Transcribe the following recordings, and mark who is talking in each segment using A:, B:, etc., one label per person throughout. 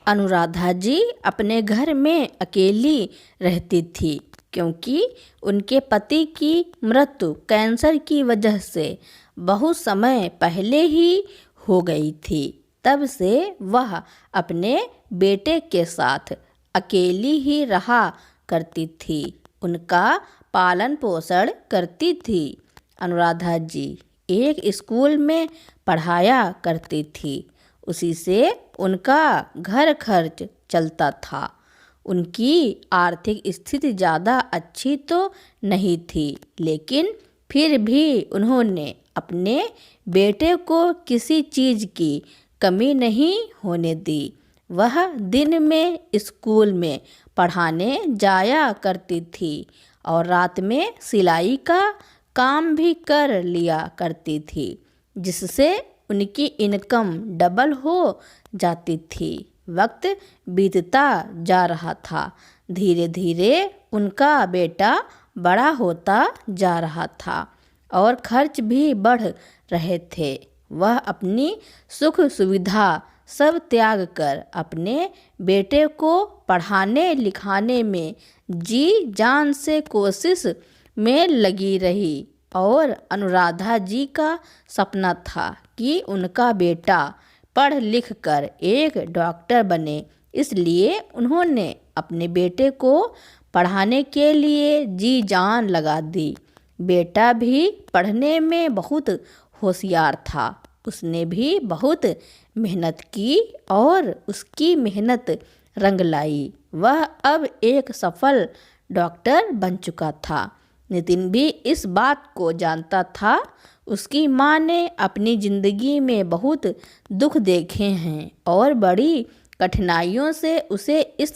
A: अनुराधा जी अपने घर में अकेली रहती थी क्योंकि उनके पति की मृत्यु कैंसर की वजह से बहुत समय पहले ही हो गई थी। तब से वह अपने बेटे के साथ अकेली ही रहा करती थी, उनका पालन पोषण करती थी। अनुराधा जी एक स्कूल में पढ़ाया करती थी, उसी से उनका घर खर्च चलता था। उनकी आर्थिक स्थिति ज़्यादा अच्छी तो नहीं थी, लेकिन फिर भी उन्होंने अपने बेटे को किसी चीज़ की कमी नहीं होने दी। वह दिन में स्कूल में पढ़ाने जाया करती थी और रात में सिलाई का काम भी कर लिया करती थी, जिससे उनकी इनकम डबल हो जाती थी। वक्त बीतता जा रहा था, धीरे धीरे उनका बेटा बड़ा होता जा रहा था और खर्च भी बढ़ रहे थे। वह अपनी सुख सुविधा सब त्याग कर अपने बेटे को पढ़ाने लिखाने में जी जान से कोशिश में लगी रही और अनुराधा जी का सपना था कि उनका बेटा पढ़ लिख कर एक डॉक्टर बने। इसलिए उन्होंने अपने बेटे को पढ़ाने के लिए जी जान लगा दी। बेटा भी पढ़ने में बहुत होशियार था, उसने भी बहुत मेहनत की और उसकी मेहनत रंग लाई। वह अब एक सफल डॉक्टर बन चुका था। नितिन भी इस बात को जानता था। उसकी माँ ने अपनी ज़िंदगी में बहुत दुख देखे हैं और बड़ी कठिनाइयों से उसे इस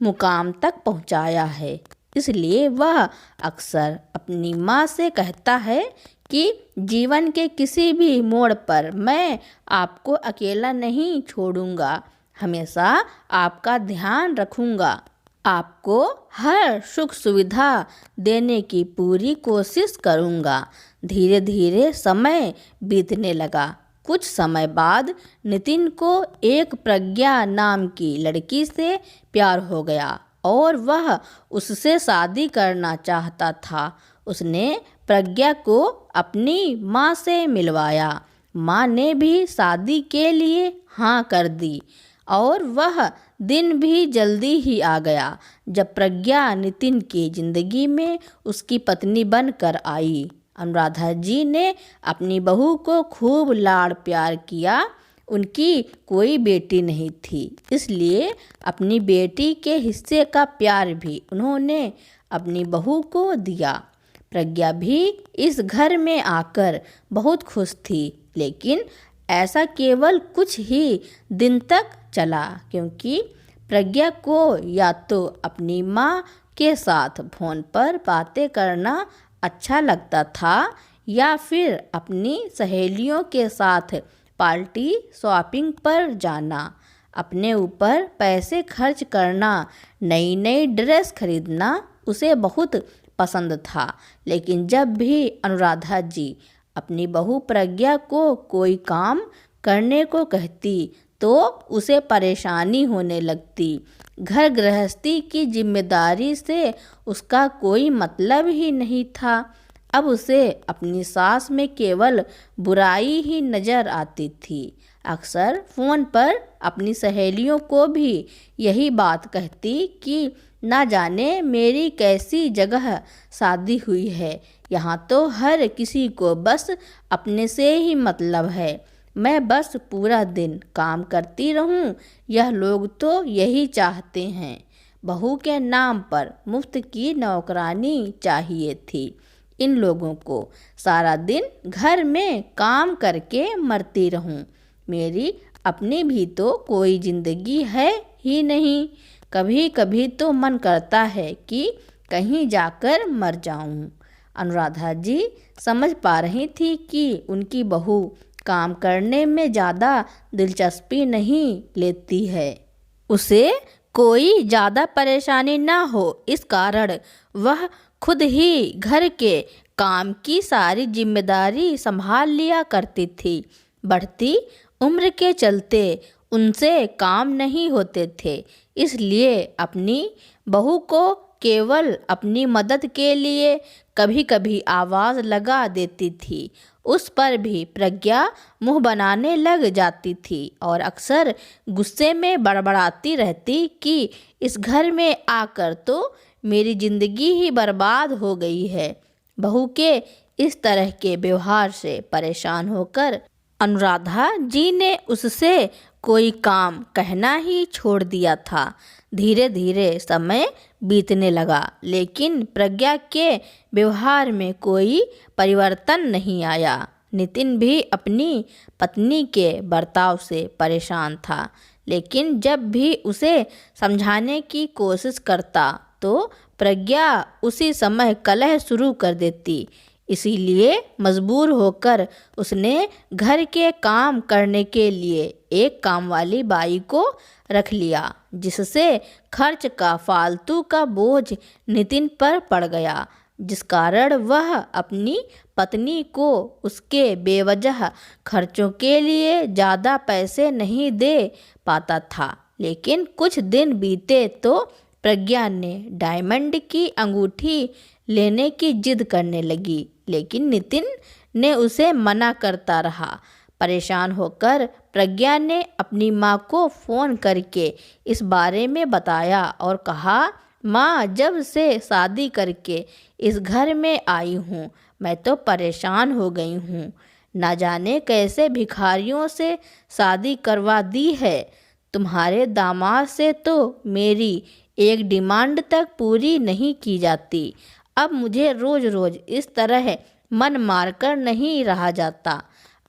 A: मुकाम तक पहुँचाया है। इसलिए वह अक्सर अपनी माँ से कहता है कि जीवन के किसी भी मोड़ पर मैं आपको अकेला नहीं छोड़ूंगा, हमेशा आपका ध्यान रखूंगा, आपको हर सुख सुविधा देने की पूरी कोशिश करूंगा। धीरे धीरे समय बीतने लगा। कुछ समय बाद नितिन को एक प्रज्ञा नाम की लड़की से प्यार हो गया और वह उससे शादी करना चाहता था। उसने प्रज्ञा को अपनी माँ से मिलवाया। माँ ने भी शादी के लिए हाँ कर दी और वह दिन भी जल्दी ही आ गया जब प्रज्ञा नितिन की ज़िंदगी में उसकी पत्नी बनकर आई। अनुराधा जी ने अपनी बहू को खूब लाड़ प्यार किया। उनकी कोई बेटी नहीं थी, इसलिए अपनी बेटी के हिस्से का प्यार भी उन्होंने अपनी बहू को दिया। प्रज्ञा भी इस घर में आकर बहुत खुश थी, लेकिन ऐसा केवल कुछ ही दिन तक चला, क्योंकि प्रज्ञा को या तो अपनी माँ के साथ फ़ोन पर बातें करना अच्छा लगता था या फिर अपनी सहेलियों के साथ पार्टी शॉपिंग पर जाना, अपने ऊपर पैसे खर्च करना, नई नई ड्रेस खरीदना उसे बहुत पसंद था। लेकिन जब भी अनुराधा जी अपनी बहू प्रज्ञा को कोई काम करने को कहती तो उसे परेशानी होने लगती। घर गृहस्थी की जिम्मेदारी से उसका कोई मतलब ही नहीं था। अब उसे अपनी सास में केवल बुराई ही नज़र आती थी। अक्सर फ़ोन पर अपनी सहेलियों को भी यही बात कहती कि ना जाने मेरी कैसी जगह शादी हुई है, यहाँ तो हर किसी को बस अपने से ही मतलब है, मैं बस पूरा दिन काम करती रहूं, यह लोग तो यही चाहते हैं। बहू के नाम पर मुफ्त की नौकरानी चाहिए थी। इन लोगों को सारा दिन घर में काम करके मरती रहूं, मेरी अपनी भी तो कोई ज़िंदगी है ही नहीं। कभी कभी तो मन करता है कि कहीं जाकर मर जाऊं। अनुराधा जी समझ पा रही थी कि उनकी बहू काम करने में ज़्यादा दिलचस्पी नहीं लेती है, उसे कोई ज़्यादा परेशानी ना हो, इस कारण वह खुद ही घर के काम की सारी जिम्मेदारी संभाल लिया करती थी। बढ़ती उम्र के चलते उनसे काम नहीं होते थे, इसलिए अपनी बहू को केवल अपनी मदद के लिए कभी कभी आवाज़ लगा देती थी। उस पर भी प्रज्ञा मुंह बनाने लग जाती थी और अक्सर गुस्से में बड़बड़ाती रहती कि इस घर में आकर तो मेरी ज़िंदगी ही बर्बाद हो गई है। बहू के इस तरह के व्यवहार से परेशान होकर अनुराधा जी ने उससे कोई काम कहना ही छोड़ दिया था। धीरे धीरे समय बीतने लगा, लेकिन प्रज्ञा के व्यवहार में कोई परिवर्तन नहीं आया। नितिन भी अपनी पत्नी के बर्ताव से परेशान था, लेकिन जब भी उसे समझाने की कोशिश करता तो प्रज्ञा उसी समय कलह शुरू कर देती। इसीलिए मजबूर होकर उसने घर के काम करने के लिए एक कामवाली बाई को रख लिया, जिससे खर्च का फालतू का बोझ नितिन पर पड़ गया, जिस कारण वह अपनी पत्नी को उसके बेवजह खर्चों के लिए ज़्यादा पैसे नहीं दे पाता था। लेकिन कुछ दिन बीते तो प्रज्ञा ने डायमंड की अंगूठी लेने की जिद करने लगी, लेकिन नितिन ने उसे मना करता रहा। परेशान होकर प्रज्ञा ने अपनी माँ को फ़ोन करके इस बारे में बताया और कहा, माँ, जब से शादी करके इस घर में आई हूँ मैं तो परेशान हो गई हूँ। ना जाने कैसे भिखारियों से शादी करवा दी है। तुम्हारे दामाद से तो मेरी एक डिमांड तक पूरी नहीं की जाती। अब मुझे रोज़ रोज़ इस तरह मन मारकर नहीं रहा जाता।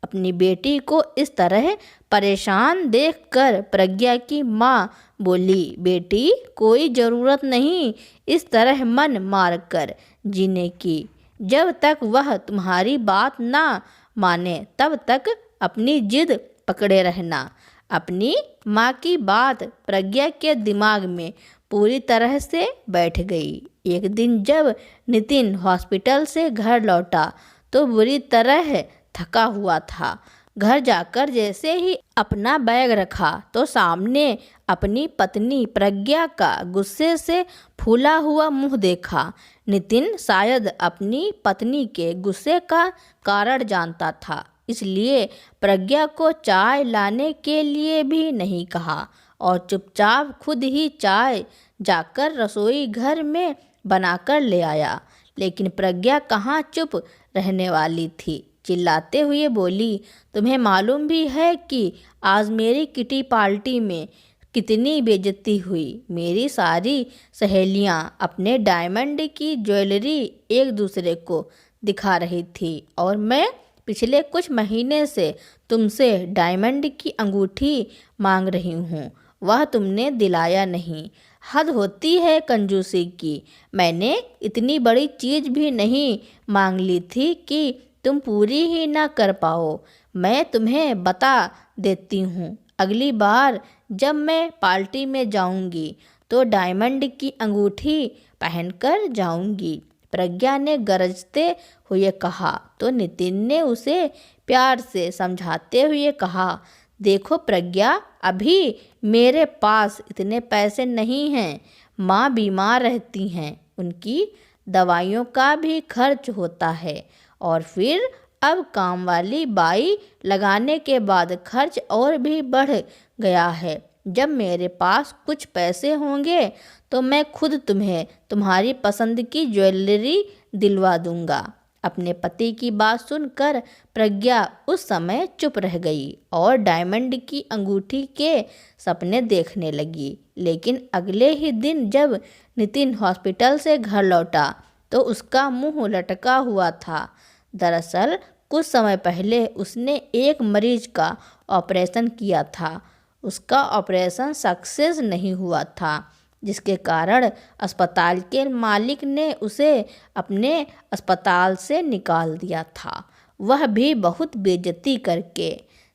A: अपनी बेटी को इस तरह परेशान देखकर प्रज्ञा की माँ बोली, बेटी, कोई ज़रूरत नहीं इस तरह मन मारकर जीने की। जब तक वह तुम्हारी बात ना माने तब तक अपनी जिद पकड़े रहना। अपनी माँ की बात प्रज्ञा के दिमाग में पूरी तरह से बैठ गई। एक दिन जब नितिन हॉस्पिटल से घर लौटा तो बुरी तरह थका हुआ था। घर जाकर जैसे ही अपना बैग रखा तो सामने अपनी पत्नी प्रज्ञा का गुस्से से फूला हुआ मुंह देखा। नितिन शायद अपनी पत्नी के गुस्से का कारण जानता था, इसलिए प्रज्ञा को चाय लाने के लिए भी नहीं कहा और चुपचाप खुद ही चाय जाकर रसोई घर में बनाकर ले आया। लेकिन प्रज्ञा कहाँ चुप रहने वाली थी, चिल्लाते हुए बोली, तुम्हें मालूम भी है कि आज मेरी किटी पार्टी में कितनी बेइज्जती हुई। मेरी सारी सहेलियां अपने डायमंड की ज्वेलरी एक दूसरे को दिखा रही थी और मैं पिछले कुछ महीने से तुमसे डायमंड की अंगूठी मांग रही हूँ, वह तुमने दिलाया नहीं। हद होती है कंजूसी की। मैंने इतनी बड़ी चीज़ भी नहीं मांग ली थी कि तुम पूरी ही ना कर पाओ। मैं तुम्हें बता देती हूँ, अगली बार जब मैं पार्टी में जाऊँगी तो डायमंड की अंगूठी पहनकर जाऊँगी, प्रज्ञा ने गरजते हुए कहा। तो नितिन ने उसे प्यार से समझाते हुए कहा, देखो प्रज्ञा, अभी मेरे पास इतने पैसे नहीं हैं। माँ बीमार रहती हैं, उनकी दवाइयों का भी खर्च होता है और फिर अब काम वाली बाई लगाने के बाद खर्च और भी बढ़ गया है। जब मेरे पास कुछ पैसे होंगे तो मैं खुद तुम्हें तुम्हारी पसंद की ज्वेलरी दिलवा दूंगा। अपने पति की बात सुनकर प्रज्ञा उस समय चुप रह गई और डायमंड की अंगूठी के सपने देखने लगी। लेकिन अगले ही दिन जब नितिन हॉस्पिटल से घर लौटा तो उसका मुंह लटका हुआ था। दरअसल कुछ समय पहले उसने एक मरीज का ऑपरेशन किया था। उसका ऑपरेशन सक्सेस नहीं हुआ था, जिसके कारण अस्पताल के मालिक ने उसे अपने अस्पताल से निकाल दिया था, वह भी बहुत बेइज्जती करके,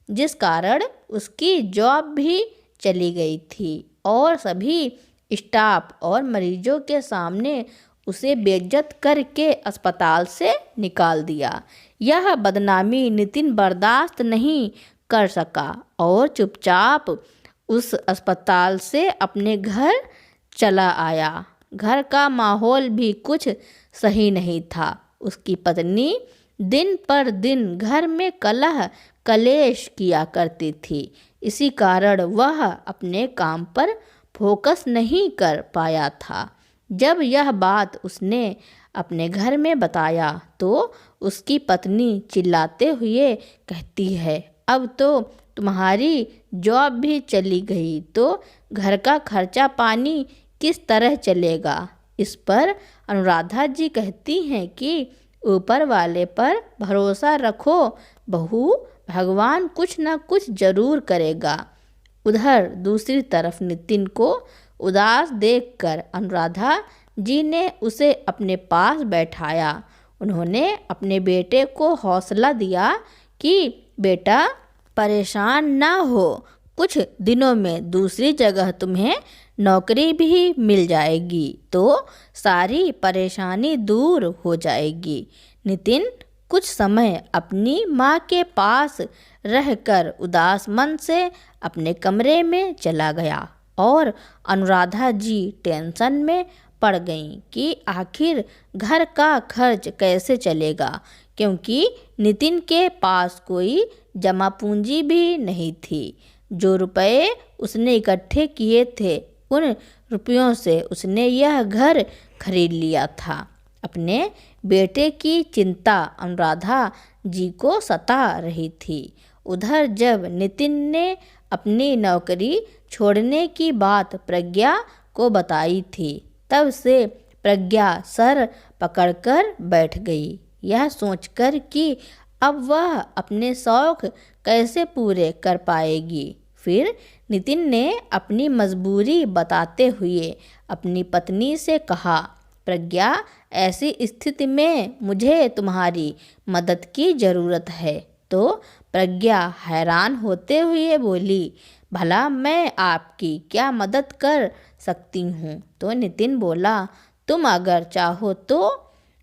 A: जिस कारण उसकी जॉब भी चली गई थी और सभी स्टाफ और मरीजों के सामने उसे बेइज्जत करके अस्पताल से निकाल दिया। यह बदनामी नितिन बर्दाश्त नहीं कर सका और चुपचाप उस अस्पताल से अपने घर चला आया। घर का माहौल भी कुछ सही नहीं था। उसकी पत्नी दिन पर दिन घर में कलह कलेश किया करती थी। इसी कारण वह अपने काम पर फोकस नहीं कर पाया था। जब यह बात उसने अपने घर में बताया तो उसकी पत्नी चिल्लाते हुए कहती है, अब तो तुम्हारी जॉब भी चली गई तो घर का खर्चा पानी किस तरह चलेगा। इस पर अनुराधा जी कहती हैं कि ऊपर वाले पर भरोसा रखो बहू, भगवान कुछ न कुछ जरूर करेगा। उधर दूसरी तरफ नितिन को उदास देखकर अनुराधा जी ने उसे अपने पास बैठाया। उन्होंने अपने बेटे को हौसला दिया कि बेटा परेशान ना हो, कुछ दिनों में दूसरी जगह तुम्हें नौकरी भी मिल जाएगी तो सारी परेशानी दूर हो जाएगी। नितिन कुछ समय अपनी माँ के पास रहकर उदास मन से अपने कमरे में चला गया और अनुराधा जी टेंशन में पड़ गईं कि आखिर घर का खर्च कैसे चलेगा, क्योंकि नितिन के पास कोई जमा पूंजी भी नहीं थी। जो रुपए उसने इकट्ठे किए थे उन रुपयों से उसने यह घर खरीद लिया था। अपने बेटे की चिंता अनुराधा जी को सता रही थी। उधर जब नितिन ने अपनी नौकरी छोड़ने की बात प्रज्ञा को बताई थी तब से प्रज्ञा सर पकड़कर बैठ गई, यह सोचकर कि अब वह अपने शौक कैसे पूरे कर पाएगी। फिर नितिन ने अपनी मजबूरी बताते हुए अपनी पत्नी से कहा, प्रज्ञा ऐसी स्थिति में मुझे तुम्हारी मदद की ज़रूरत है। तो प्रज्ञा हैरान होते हुए बोली, भला मैं आपकी क्या मदद कर सकती हूँ। तो नितिन बोला, तुम अगर चाहो तो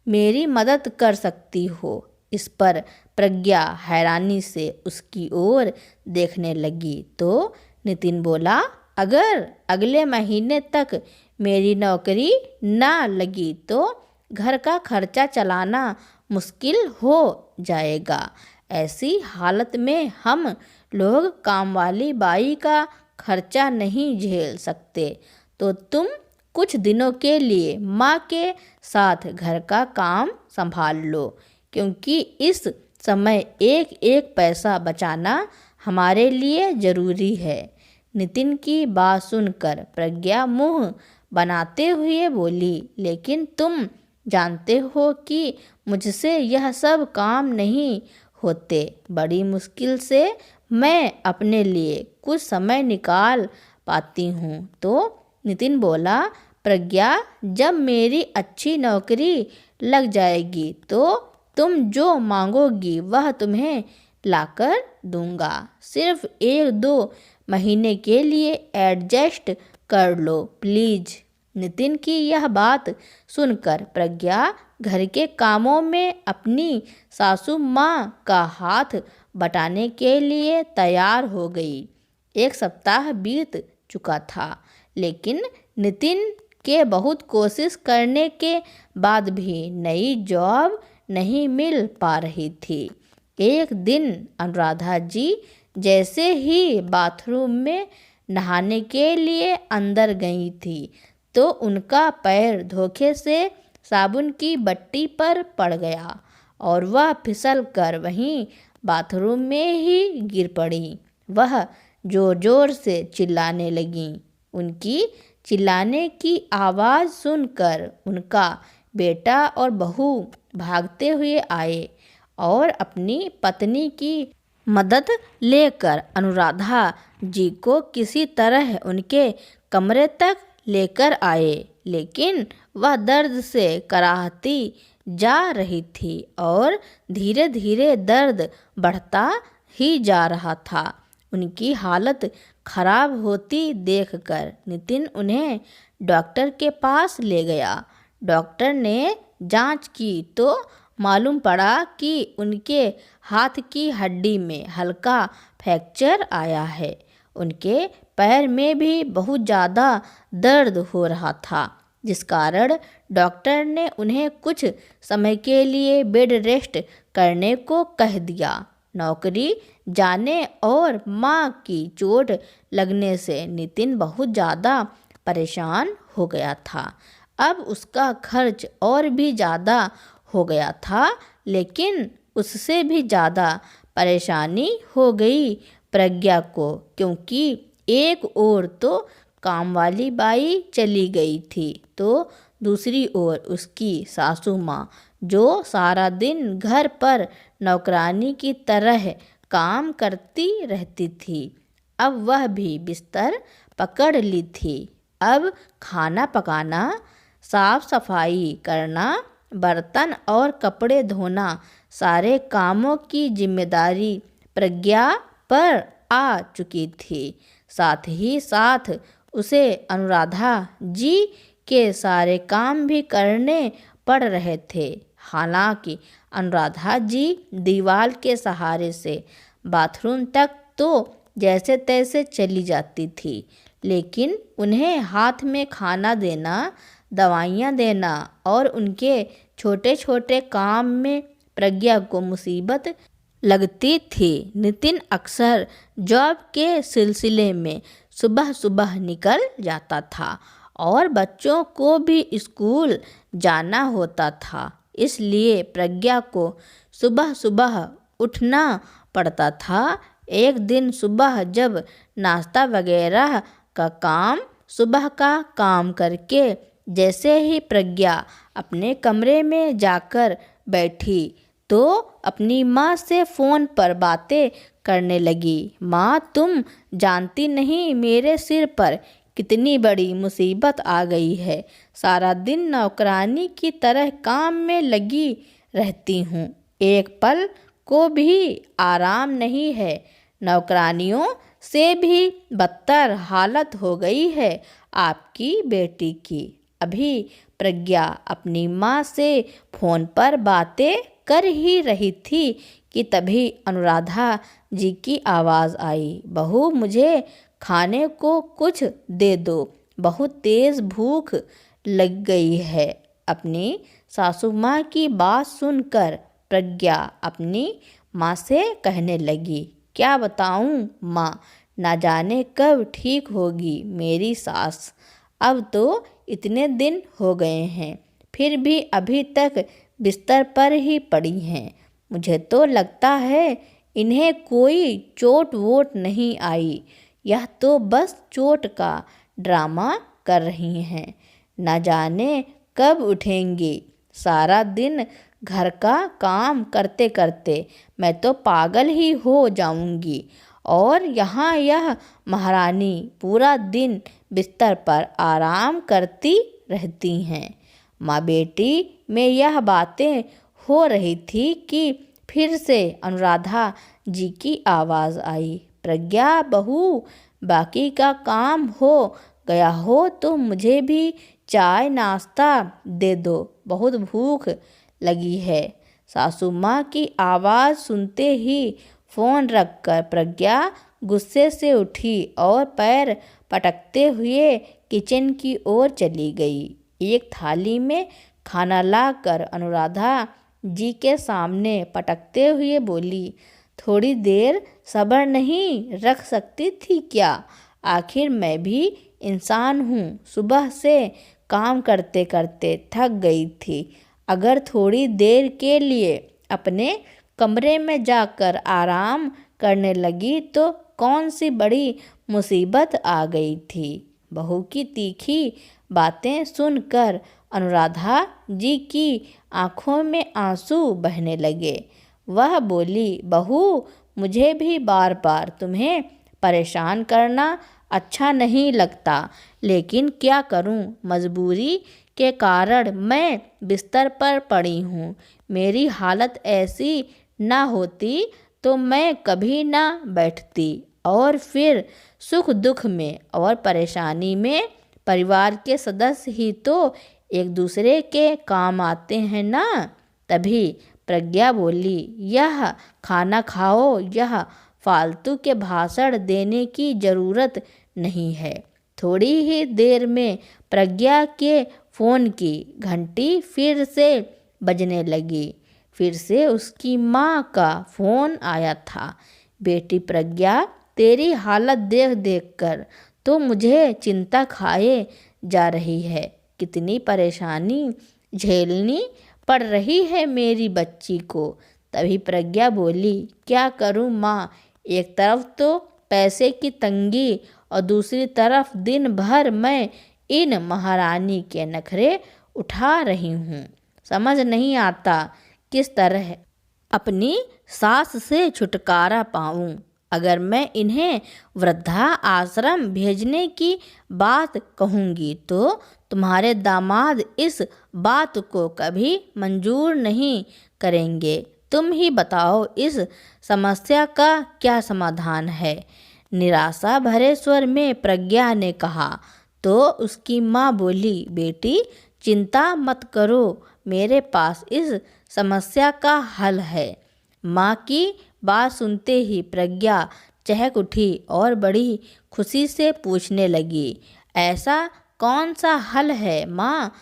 A: मेरी मदद कर सकती हो। इस पर प्रज्ञा हैरानी से उसकी ओर देखने लगी तो नितिन बोला, अगर अगले महीने तक मेरी नौकरी ना लगी तो घर का खर्चा चलाना मुश्किल हो जाएगा। ऐसी हालत में हम लोग कामवाली बाई का खर्चा नहीं झेल सकते, तो तुम कुछ दिनों के लिए माँ के साथ घर का काम संभाल लो, क्योंकि इस समय एक एक पैसा बचाना हमारे लिए ज़रूरी है। नितिन की बात सुनकर प्रज्ञा मुंह बनाते हुए बोली, लेकिन तुम जानते हो कि मुझसे यह सब काम नहीं होते। बड़ी मुश्किल से मैं अपने लिए कुछ समय निकाल पाती हूँ। तो नितिन बोला, प्रज्ञा जब मेरी अच्छी नौकरी लग जाएगी तो तुम जो मांगोगी वह तुम्हें लाकर दूंगा। सिर्फ 1-2 महीने के लिए एडजस्ट कर लो प्लीज। नितिन की यह बात सुनकर प्रज्ञा घर के कामों में अपनी सासू माँ का हाथ बटाने के लिए तैयार हो गई। 1 सप्ताह बीत चुका था, लेकिन नितिन के बहुत कोशिश करने के बाद भी नई जॉब नहीं मिल पा रही थी। एक दिन अनुराधा जी जैसे ही बाथरूम में नहाने के लिए अंदर गई थी तो उनका पैर धोखे से साबुन की बट्टी पर पड़ गया और वह फिसल कर वहीं बाथरूम में ही गिर पड़ी। वह जोर जोर से चिल्लाने लगीं। उनकी चिल्लाने की आवाज़ सुनकर उनका बेटा और बहू भागते हुए आए और अपनी पत्नी की मदद लेकर अनुराधा जी को किसी तरह उनके कमरे तक लेकर आए, लेकिन वह दर्द से कराहती जा रही थी और धीरे धीरे दर्द बढ़ता ही जा रहा था। उनकी हालत खराब होती देखकर नितिन उन्हें डॉक्टर के पास ले गया। डॉक्टर ने जांच की तो मालूम पड़ा कि उनके हाथ की हड्डी में हल्का फ्रैक्चर आया है। उनके पैर में भी बहुत ज़्यादा दर्द हो रहा था, जिस कारण डॉक्टर ने उन्हें कुछ समय के लिए बेड रेस्ट करने को कह दिया। नौकरी जाने और माँ की चोट लगने से नितिन बहुत ज़्यादा परेशान हो गया था। अब उसका खर्च और भी ज़्यादा हो गया था, लेकिन उससे भी ज़्यादा परेशानी हो गई प्रज्ञा को, क्योंकि एक ओर तो काम वाली बाई चली गई थी तो दूसरी ओर उसकी सासू माँ, जो सारा दिन घर पर नौकरानी की तरह काम करती रहती थी, अब वह भी बिस्तर पकड़ ली थी। अब खाना पकाना, साफ सफाई करना, बर्तन और कपड़े धोना, सारे कामों की जिम्मेदारी प्रज्ञा पर आ चुकी थी। साथ ही साथ उसे अनुराधा जी के सारे काम भी करने पड़ रहे थे। हालांकि अनुराधा जी दीवार के सहारे से बाथरूम तक तो जैसे तैसे चली जाती थी, लेकिन उन्हें हाथ में खाना देना, दवाइयाँ देना और उनके छोटे छोटे काम में प्रज्ञा को मुसीबत लगती थी। नितिन अक्सर जॉब के सिलसिले में सुबह सुबह निकल जाता था और बच्चों को भी स्कूल जाना होता था, इसलिए प्रज्ञा को सुबह सुबह उठना पड़ता था। एक दिन सुबह जब नाश्ता वगैरह का काम, सुबह का काम करके जैसे ही प्रज्ञा अपने कमरे में जाकर बैठी तो अपनी माँ से फ़ोन पर बातें करने लगी। माँ, तुम जानती नहीं मेरे सिर पर कितनी बड़ी मुसीबत आ गई है। सारा दिन नौकरानी की तरह काम में लगी रहती हूँ, एक पल को भी आराम नहीं है। नौकरानियों से भी बदतर हालत हो गई है आपकी बेटी की। अभी प्रज्ञा अपनी माँ से फ़ोन पर बातें कर ही रही थी कि तभी अनुराधा जी की आवाज़ आई, बहू मुझे खाने को कुछ दे दो, बहुत तेज़ भूख लग गई है। अपनी सासू माँ की बात सुनकर प्रज्ञा अपनी माँ से कहने लगी, क्या बताऊँ माँ, ना जाने कब ठीक होगी मेरी सास। अब तो इतने दिन हो गए हैं, फिर भी अभी तक बिस्तर पर ही पड़ी हैं। मुझे तो लगता है इन्हें कोई चोट वोट नहीं आई, यह तो बस चोट का ड्रामा कर रही हैं। न जाने कब उठेंगी। सारा दिन घर का काम करते करते मैं तो पागल ही हो जाऊंगी, और यहाँ यह महारानी पूरा दिन बिस्तर पर आराम करती रहती हैं। माँ बेटी में यह बातें हो रही थी कि फिर से अनुराधा जी की आवाज़ आई, प्रज्ञा बहू, बाकी का काम हो गया हो तो मुझे भी चाय नाश्ता दे दो, बहुत भूख लगी है। सासू माँ की आवाज़ सुनते ही फ़ोन रखकर प्रज्ञा गुस्से से उठी और पैर पटकते हुए किचन की ओर चली गई। एक थाली में खाना लाकर अनुराधा जी के सामने पटकते हुए बोली, थोड़ी देर सब्र नहीं रख सकती थी क्या? आखिर मैं भी इंसान हूँ, सुबह से काम करते करते थक गई थी। अगर थोड़ी देर के लिए अपने कमरे में जाकर आराम करने लगी तो कौन सी बड़ी मुसीबत आ गई थी। बहू की तीखी बातें सुनकर अनुराधा जी की आंखों में आंसू बहने लगे। वह बोली, बहू मुझे भी बार बार तुम्हें परेशान करना अच्छा नहीं लगता, लेकिन क्या करूं, मजबूरी के कारण मैं बिस्तर पर पड़ी हूँ। मेरी हालत ऐसी ना होती तो मैं कभी ना बैठती, और फिर सुख दुख में और परेशानी में परिवार के सदस्य ही तो एक दूसरे के काम आते हैं ना। तभी प्रज्ञा बोली, यह खाना खाओ, यह फालतू के भाषण देने की ज़रूरत नहीं है। थोड़ी ही देर में प्रज्ञा के फ़ोन की घंटी फिर से बजने लगी। फिर से उसकी माँ का फ़ोन आया था। बेटी प्रज्ञा, तेरी हालत देख देख कर तो मुझे चिंता खाए जा रही है। कितनी परेशानी झेलनी पड़ रही है मेरी बच्ची को। तभी प्रज्ञा बोली, क्या करूं माँ, एक तरफ तो पैसे की तंगी और दूसरी तरफ दिन भर मैं इन महारानी के नखरे उठा रही हूँ। समझ नहीं आता किस तरह अपनी सास से छुटकारा पाऊँ। अगर मैं इन्हें वृद्धा आश्रम भेजने की बात कहूँगी तो तुम्हारे दामाद इस बात को कभी मंजूर नहीं करेंगे। तुम ही बताओ इस समस्या का क्या समाधान है। निराशा भरे स्वर में प्रज्ञा ने कहा। तो उसकी माँ बोली, बेटी चिंता मत करो, मेरे पास इस समस्या का हल है। माँ की बात सुनते ही प्रज्ञा चहक उठी और बड़ी खुशी से पूछने लगी, ऐसा कौन सा हल है माँ,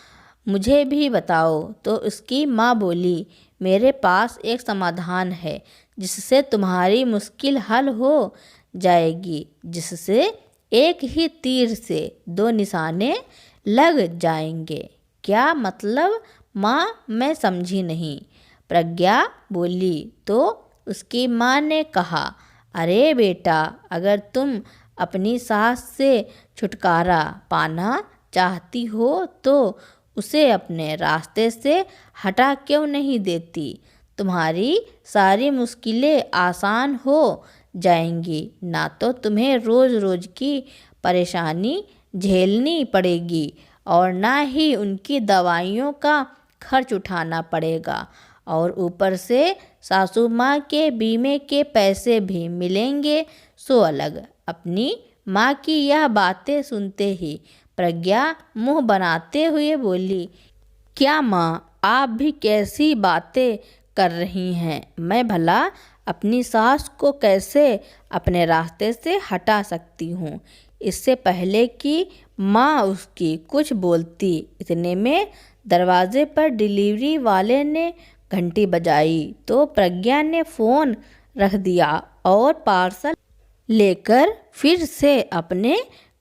A: मुझे भी बताओ। तो उसकी माँ बोली, मेरे पास एक समाधान है जिससे तुम्हारी मुश्किल हल हो जाएगी, जिससे एक ही तीर से दो निशाने लग जाएंगे। क्या मतलब माँ, मैं समझी नहीं। प्रज्ञा बोली। तो उसकी माँ ने कहा, अरे बेटा, अगर तुम अपनी सास से छुटकारा पाना चाहती हो तो उसे अपने रास्ते से हटा क्यों नहीं देती। तुम्हारी सारी मुश्किलें आसान हो जाएंगी। ना तो तुम्हें रोज़ रोज़ की परेशानी झेलनी पड़ेगी और ना ही उनकी दवाइयों का खर्च उठाना पड़ेगा, और ऊपर से सासू माँ के बीमे के पैसे भी मिलेंगे सो अलग। अपनी माँ की यह बातें सुनते ही प्रज्ञा मुंह बनाते हुए बोली, क्या माँ, आप भी कैसी बातें कर रही हैं। मैं भला अपनी सास को कैसे अपने रास्ते से हटा सकती हूँ। इससे पहले कि माँ उसकी कुछ बोलती, इतने में दरवाजे पर डिलीवरी वाले ने घंटी बजाई। तो प्रज्ञा ने फ़ोन रख दिया और पार्सल लेकर फिर से अपने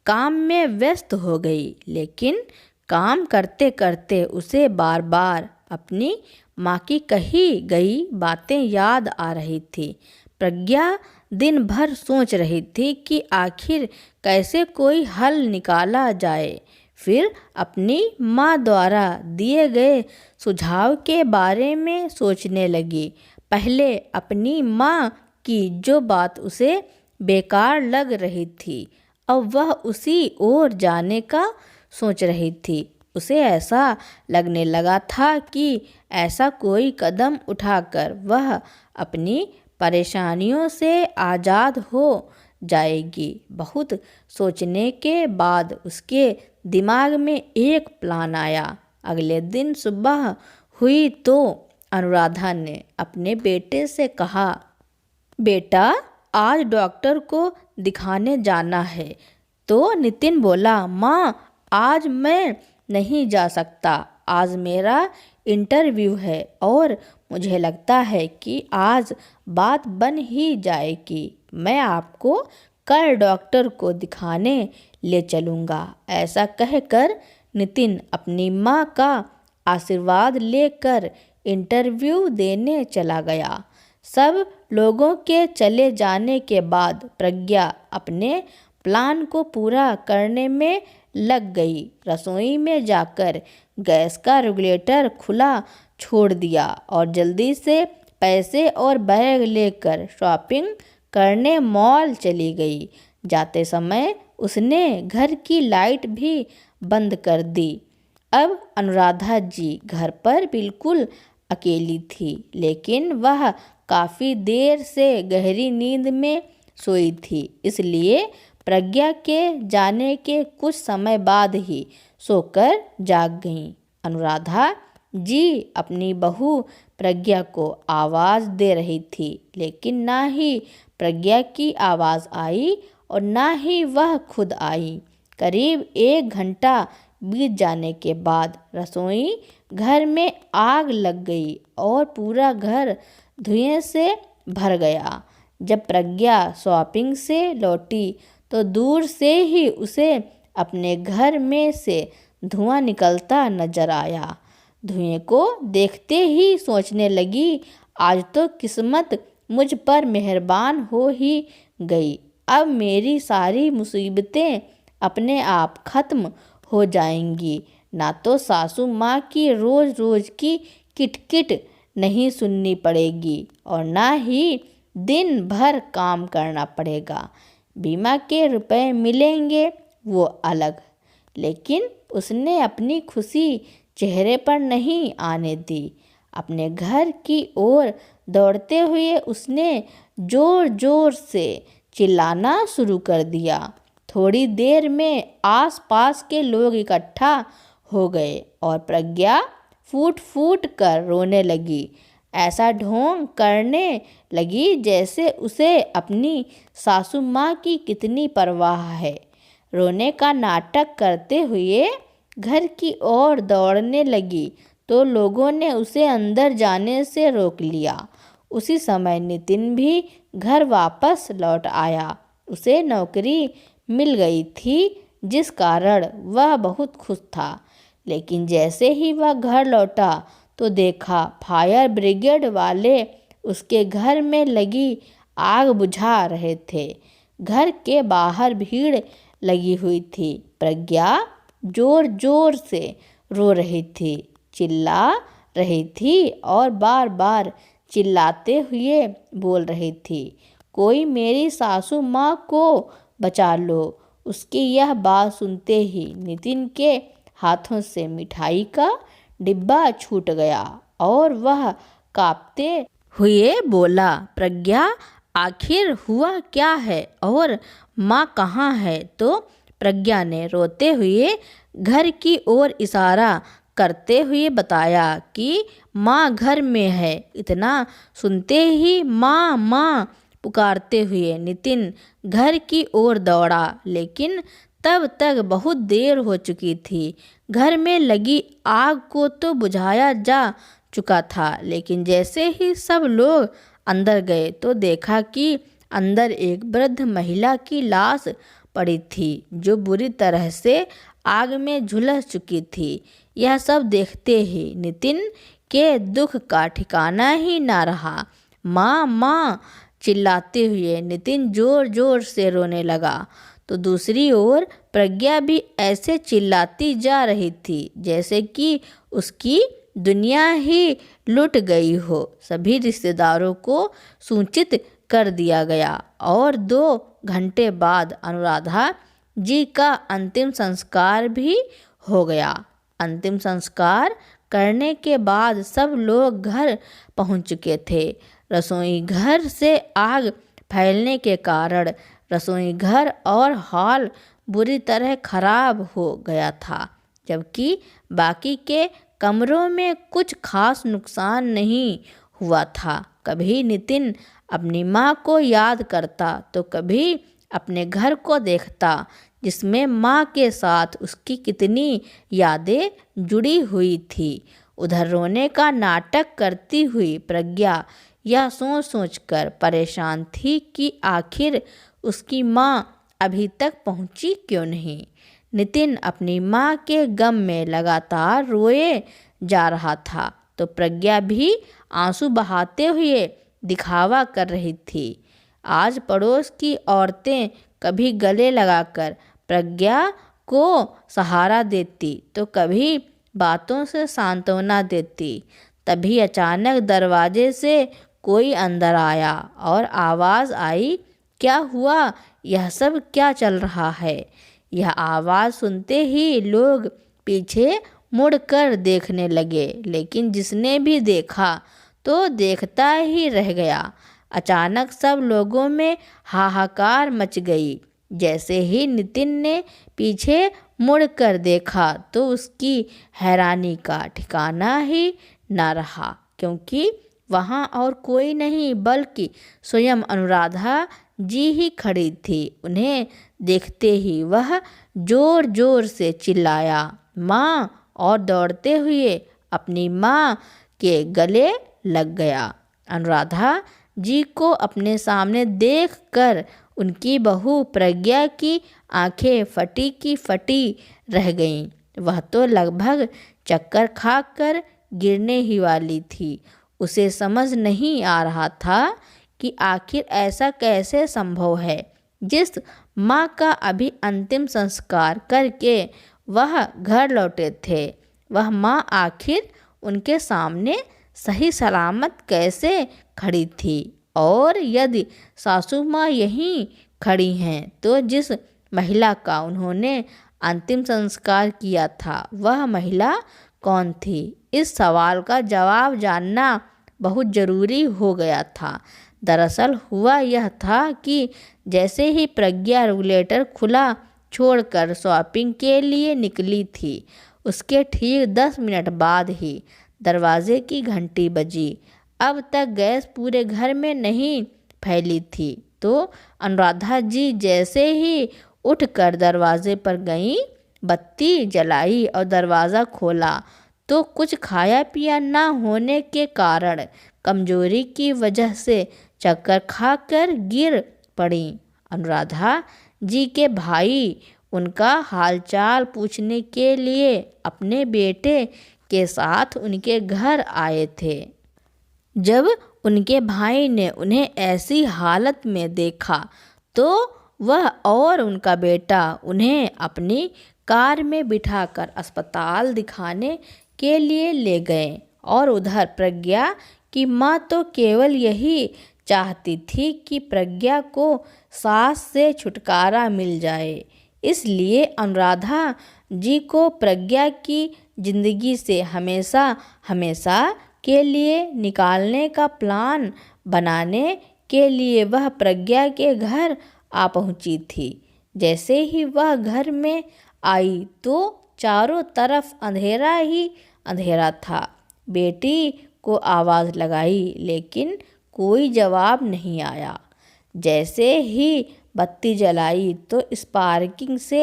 A: काम में व्यस्त हो गई। लेकिन काम करते करते उसे बार बार अपनी माँ की कही गई बातें याद आ रही थी। प्रज्ञा दिन भर सोच रही थी कि आखिर कैसे कोई हल निकाला जाए। फिर अपनी माँ द्वारा दिए गए सुझाव के बारे में सोचने लगी। पहले अपनी माँ की जो बात उसे बेकार लग रही थी, अब वह उसी ओर जाने का सोच रही थी। उसे ऐसा लगने लगा था कि ऐसा कोई कदम उठाकर वह अपनी परेशानियों से आज़ाद हो जाएगी। बहुत सोचने के बाद उसके दिमाग में एक प्लान आया। अगले दिन सुबह हुई तो अनुराधा ने अपने बेटे से कहा, बेटा आज डॉक्टर को दिखाने जाना है। तो नितिन बोला, माँ आज मैं नहीं जा सकता, आज मेरा इंटरव्यू है और मुझे लगता है कि आज बात बन ही जाएगी। मैं आपको कल डॉक्टर को दिखाने ले चलूँगा। ऐसा कहकर नितिन अपनी माँ का आशीर्वाद लेकर इंटरव्यू देने चला गया। सब लोगों के चले जाने के बाद प्रज्ञा अपने प्लान को पूरा करने में लग गई। रसोई में जाकर गैस का रेगुलेटर खुला छोड़ दिया और जल्दी से पैसे और बैग लेकर शॉपिंग करने मॉल चली गई। जाते समय उसने घर की लाइट भी बंद कर दी। अब अनुराधा जी घर पर बिल्कुल अकेली थी, लेकिन वह काफ़ी देर से गहरी नींद में सोई थी, इसलिए प्रज्ञा के जाने के कुछ समय बाद ही सोकर जाग गईं। अनुराधा जी अपनी बहू प्रज्ञा को आवाज़ दे रही थी, लेकिन ना ही प्रज्ञा की आवाज़ आई और ना ही वह खुद आई। करीब 1 घंटा बीत जाने के बाद रसोई घर में आग लग गई और पूरा घर धुएं से भर गया। जब प्रज्ञा शॉपिंग से लौटी तो दूर से ही उसे अपने घर में से धुआं निकलता नजर आया। धुएं को देखते ही सोचने लगी, आज तो किस्मत मुझ पर मेहरबान हो ही गई। अब मेरी सारी मुसीबतें अपने आप खत्म हो जाएंगी। ना तो सासू माँ की रोज़ रोज़ की किटकिट नहीं सुननी पड़ेगी और ना ही दिन भर काम करना पड़ेगा। बीमा के रुपए मिलेंगे वो अलग, लेकिन उसने अपनी खुशी चेहरे पर नहीं आने दी। अपने घर की ओर दौड़ते हुए उसने ज़ोर ज़ोर से चिल्लाना शुरू कर दिया। थोड़ी देर में आसपास के लोग इकट्ठा हो गए और प्रज्ञा फूट फूट कर रोने लगी। ऐसा ढोंग करने लगी जैसे उसे अपनी सासू माँ की कितनी परवाह है। रोने का नाटक करते हुए घर की ओर दौड़ने लगी तो लोगों ने उसे अंदर जाने से रोक लिया। उसी समय नितिन भी घर वापस लौट आया। उसे नौकरी मिल गई थी जिस कारण वह बहुत खुश था। लेकिन जैसे ही वह घर लौटा तो देखा फायर ब्रिगेड वाले उसके घर में लगी आग बुझा रहे थे। घर के बाहर भीड़ लगी हुई थी। प्रज्ञा जोर जोर से रो रही थी, चिल्ला रही थी और बार बार चिल्लाते हुए बोल रही थी, कोई मेरी सासू माँ को बचा लो। उसकी यह बात सुनते ही नितिन के हाथों से मिठाई का डिब्बा छूट गया और वह कांपते हुए बोला, प्रज्ञा आखिर हुआ क्या है और माँ कहाँ है? तो प्रज्ञा ने रोते हुए घर की ओर इशारा करते हुए बताया कि माँ घर में है। इतना सुनते ही माँ माँ पुकारते हुए नितिन घर की ओर दौड़ा, लेकिन तब तक बहुत देर हो चुकी थी। घर में लगी आग को तो बुझाया जा चुका था, लेकिन जैसे ही सब लोग अंदर गए तो देखा कि अंदर एक वृद्ध महिला की लाश पड़ी थी जो बुरी तरह से आग में झुलस चुकी थी। यह सब देखते ही नितिन के दुख का ठिकाना ही ना रहा। माँ माँ चिल्लाते हुए नितिन जोर जोर से रोने लगा तो दूसरी ओर प्रज्ञा भी ऐसे चिल्लाती जा रही थी जैसे कि उसकी दुनिया ही लुट गई हो। सभी रिश्तेदारों को सूचित कर दिया गया और 2 घंटे बाद अनुराधा जी का अंतिम संस्कार भी हो गया। अंतिम संस्कार करने के बाद सब लोग घर पहुंच चुके थे। रसोई घर से आग फैलने के कारण रसोई घर और हॉल बुरी तरह खराब हो गया था, जबकि बाकी के कमरों में कुछ खास नुकसान नहीं हुआ था। कभी नितिन अपनी माँ को याद करता तो कभी अपने घर को देखता जिसमें माँ के साथ उसकी कितनी यादें जुड़ी हुई थी। उधर रोने का नाटक करती हुई प्रज्ञा यह सोच सोचकर परेशान थी कि आखिर उसकी माँ अभी तक पहुँची क्यों नहीं। नितिन अपनी माँ के गम में लगातार रोए जा रहा था तो प्रज्ञा भी आंसू बहाते हुए दिखावा कर रही थी। आज पड़ोस की औरतें कभी गले लगाकर प्रज्ञा को सहारा देती तो कभी बातों से सांत्वना देती। तभी अचानक दरवाजे से कोई अंदर आया और आवाज़ आई, क्या हुआ? यह सब क्या चल रहा है? यह आवाज़ सुनते ही लोग पीछे मुड़कर देखने लगे, लेकिन जिसने भी देखा तो देखता ही रह गया। अचानक सब लोगों में हाहाकार मच गई। जैसे ही नितिन ने पीछे मुड़कर देखा तो उसकी हैरानी का ठिकाना ही ना रहा, क्योंकि वहाँ और कोई नहीं बल्कि स्वयं अनुराधा जी ही खड़ी थी। उन्हें देखते ही वह जोर जोर से चिल्लाया, माँ, और दौड़ते हुए अपनी माँ के गले लग गया। अनुराधा जी को अपने सामने देखकर उनकी बहू प्रज्ञा की आंखें फटी की फटी रह गईं। वह तो लगभग चक्कर खाकर गिरने ही वाली थी। उसे समझ नहीं आ रहा था कि आखिर ऐसा कैसे संभव है। जिस माँ का अभी अंतिम संस्कार करके वह घर लौटे थे, वह माँ आखिर उनके सामने सही सलामत कैसे खड़ी थी। और यदि सासू माँ यहीं खड़ी हैं तो जिस महिला का उन्होंने अंतिम संस्कार किया था वह महिला कौन थी? इस सवाल का जवाब जानना बहुत ज़रूरी हो गया था। दरअसल हुआ यह था कि जैसे ही प्रज्ञा रेगुलेटर खुला छोड़कर शॉपिंग के लिए निकली थी, उसके ठीक 10 मिनट बाद ही दरवाजे की घंटी बजी। अब तक गैस पूरे घर में नहीं फैली थी, तो अनुराधा जी जैसे ही उठकर दरवाजे पर गईं, बत्ती जलाई और दरवाज़ा खोला तो कुछ खाया पिया ना होने के कारण कमजोरी की वजह से चक्कर खाकर गिर पड़ी। अनुराधा जी के भाई उनका हालचाल पूछने के लिए अपने बेटे के साथ उनके घर आए थे। जब उनके भाई ने उन्हें ऐसी हालत में देखा तो वह और उनका बेटा उन्हें अपनी कार में बिठाकर अस्पताल दिखाने के लिए ले गए। और उधर प्रज्ञा की माँ तो केवल यही चाहती थी कि प्रज्ञा को सास से छुटकारा मिल जाए। इसलिए अनुराधा जी को प्रज्ञा की जिंदगी से हमेशा हमेशा के लिए निकालने का प्लान बनाने के लिए वह प्रज्ञा के घर आ पहुंची थी। जैसे ही वह घर में आई तो चारों तरफ अंधेरा ही अंधेरा था। बेटी को आवाज़ लगाई लेकिन कोई जवाब नहीं आया। जैसे ही बत्ती जलाई तो स्पार्किंग से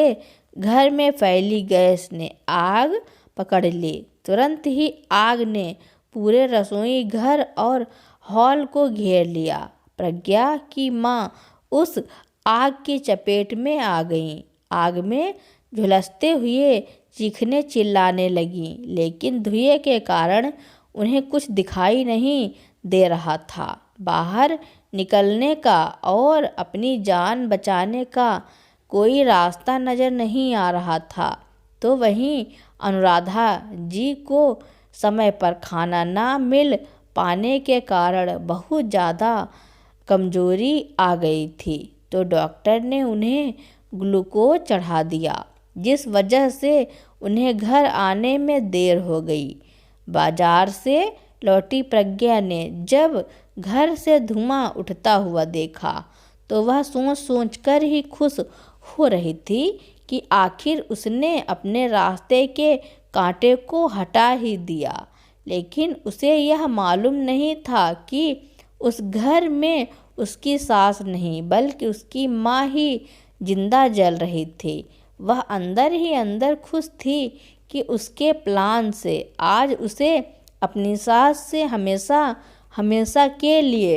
A: घर में फैली गैस ने आग पकड़ ली। तुरंत ही आग ने पूरे रसोई घर और हॉल को घेर लिया। प्रज्ञा की माँ उस आग की चपेट में आ गईं। आग में झुलसते हुए चीखने चिल्लाने लगीं, लेकिन धुएं के कारण उन्हें कुछ दिखाई नहीं दे रहा था। बाहर निकलने का और अपनी जान बचाने का कोई रास्ता नज़र नहीं आ रहा था। तो वहीं अनुराधा जी को समय पर खाना ना मिल पाने के कारण बहुत ज़्यादा कमजोरी आ गई थी, तो डॉक्टर ने उन्हें ग्लूकोज चढ़ा दिया, जिस वजह से उन्हें घर आने में देर हो गई। बाजार से लौटी प्रज्ञा ने जब घर से धुआं उठता हुआ देखा तो वह सोच सोच कर ही खुश हो रही थी कि आखिर उसने अपने रास्ते के कांटे को हटा ही दिया। लेकिन उसे यह मालूम नहीं था कि उस घर में उसकी सास नहीं बल्कि उसकी माँ ही जिंदा जल रही थी। वह अंदर ही अंदर खुश थी कि उसके प्लान से आज उसे अपनी सास से हमेशा हमेशा के लिए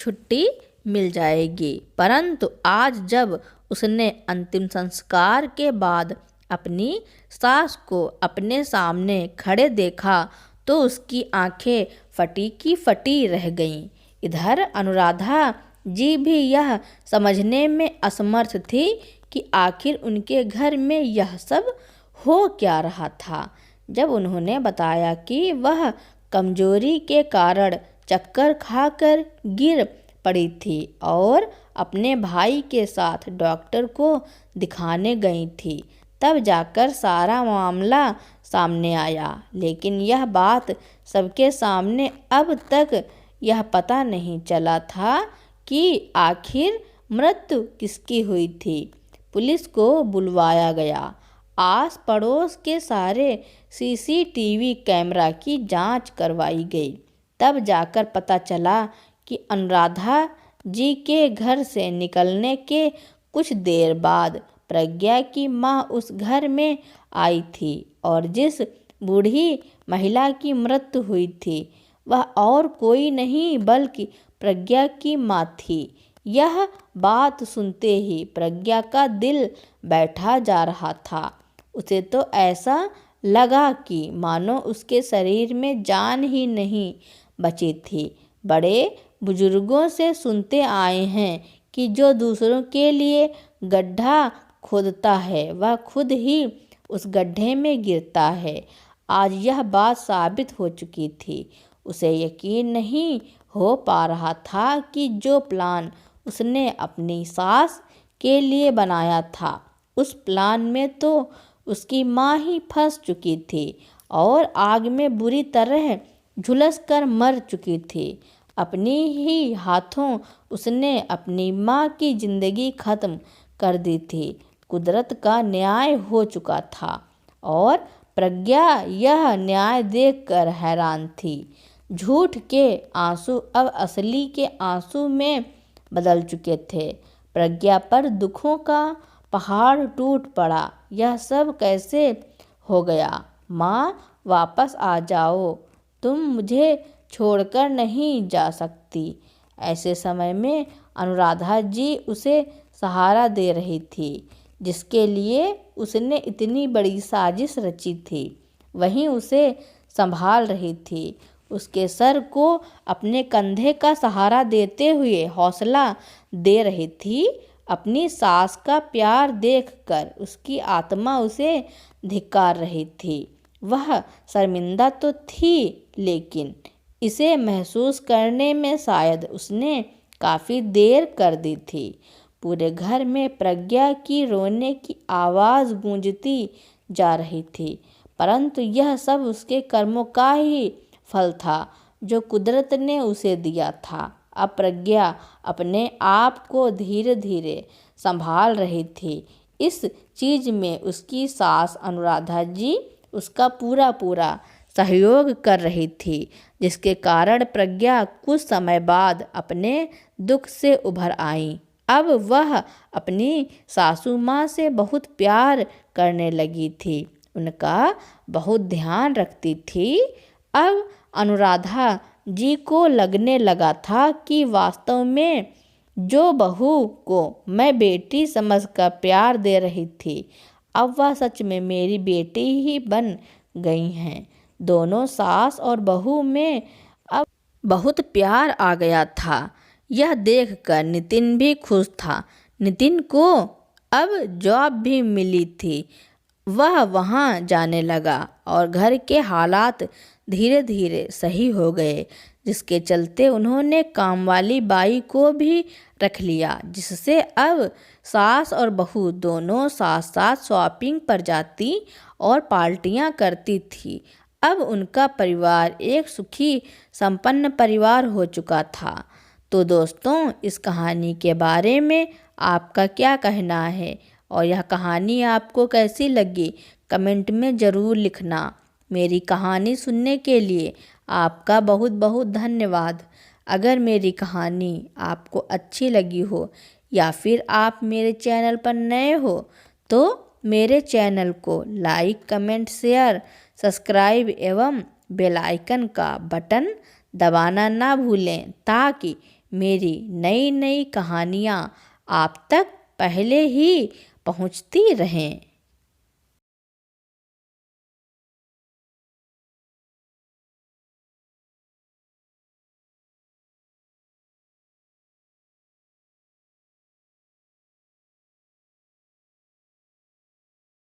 A: छुट्टी मिल जाएगी। परंतु आज जब उसने अंतिम संस्कार के बाद अपनी सास को अपने सामने खड़े देखा तो उसकी आंखें फटी की फटी रह गईं। इधर अनुराधा जी भी यह समझने में असमर्थ थी कि आखिर उनके घर में यह सब हो क्या रहा था। जब उन्होंने बताया कि वह कमजोरी के कारण चक्कर खाकर गिर पड़ी थी और अपने भाई के साथ डॉक्टर को दिखाने गई थी, तब जाकर सारा मामला सामने आया। लेकिन यह बात सबके सामने अब तक यह पता नहीं चला था कि आखिर मृत्यु किसकी हुई थी। पुलिस को बुलवाया गया। आस पड़ोस के सारे सीसीटीवी कैमरा की जांच करवाई गई। तब जाकर पता चला कि अनुराधा जी के घर से निकलने के कुछ देर बाद प्रज्ञा की माँ उस घर में आई थी और जिस बूढ़ी महिला की मृत्यु हुई थी वह और कोई नहीं बल्कि प्रज्ञा की माँ थी। यह बात सुनते ही प्रज्ञा का दिल बैठा जा रहा था। उसे तो ऐसा लगा कि मानो उसके शरीर में जान ही नहीं बची थी। बड़े बुजुर्गों से सुनते आए हैं कि जो दूसरों के लिए गड्ढा खोदता है वह खुद ही उस गड्ढे में गिरता है। आज यह बात साबित हो चुकी थी। उसे यकीन नहीं हो पा रहा था कि जो प्लान उसने अपनी सास के लिए बनाया था उस प्लान में तो उसकी माँ ही फंस चुकी थी और आग में बुरी तरह झुलस कर मर चुकी थी। अपनी ही हाथों उसने अपनी माँ की जिंदगी खत्म कर दी थी। कुदरत का न्याय हो चुका था और प्रज्ञा यह न्याय देखकर हैरान थी। झूठ के आंसू अब असली के आंसू में बदल चुके थे। प्रज्ञा पर दुखों का पहाड़ टूट पड़ा। यह सब कैसे हो गया? माँ, वापस आ जाओ, तुम मुझे छोड़कर नहीं जा सकती। ऐसे समय में अनुराधा जी उसे सहारा दे रही थी जिसके लिए उसने इतनी बड़ी साजिश रची थी। वहीं उसे संभाल रही थी। उसके सर को अपने कंधे का सहारा देते हुए हौसला दे रही थी। अपनी सास का प्यार देखकर उसकी आत्मा उसे धिक्कार रही थी। वह शर्मिंदा तो थी लेकिन इसे महसूस करने में शायद उसने काफ़ी देर कर दी थी। पूरे घर में प्रज्ञा की रोने की आवाज़ गूंजती जा रही थी, परंतु यह सब उसके कर्मों का ही फल था जो कुदरत ने उसे दिया था। अब प्रज्ञा अपने आप को धीरे धीरे संभाल रही थी। इस चीज़ में उसकी सास अनुराधा जी उसका पूरा सहयोग कर रही थी, जिसके कारण प्रज्ञा कुछ समय बाद अपने दुख से उभर आई। अब वह अपनी सासू माँ से बहुत प्यार करने लगी थी, उनका बहुत ध्यान रखती थी। अब अनुराधा जी को लगने लगा था कि वास्तव में जो बहू को मैं बेटी समझकर प्यार दे रही थी अब वह सच में मेरी बेटी ही बन गई हैं। दोनों सास और बहू में अब बहुत प्यार आ गया था। यह देखकर नितिन भी खुश था। नितिन को अब जॉब भी मिली थी। वह वहाँ जाने लगा और घर के हालात धीरे धीरे सही हो गए, जिसके चलते उन्होंने काम वाली बाई को भी रख लिया, जिससे अब सास और बहू दोनों साथ साथ शॉपिंग पर जाती और पार्टियां करती थी। अब उनका परिवार एक सुखी संपन्न परिवार हो चुका था। तो दोस्तों, इस कहानी के बारे में आपका क्या कहना है और यह कहानी आपको कैसी लगी कमेंट में ज़रूर लिखना। मेरी कहानी सुनने के लिए आपका बहुत बहुत धन्यवाद। अगर मेरी कहानी आपको अच्छी लगी हो या फिर आप मेरे चैनल पर नए हो तो मेरे चैनल को लाइक, कमेंट, शेयर, सब्सक्राइब एवं बेल आइकन का बटन दबाना ना भूलें ताकि मेरी नई नई कहानियाँ आप तक पहले ही पहुँचती रहें।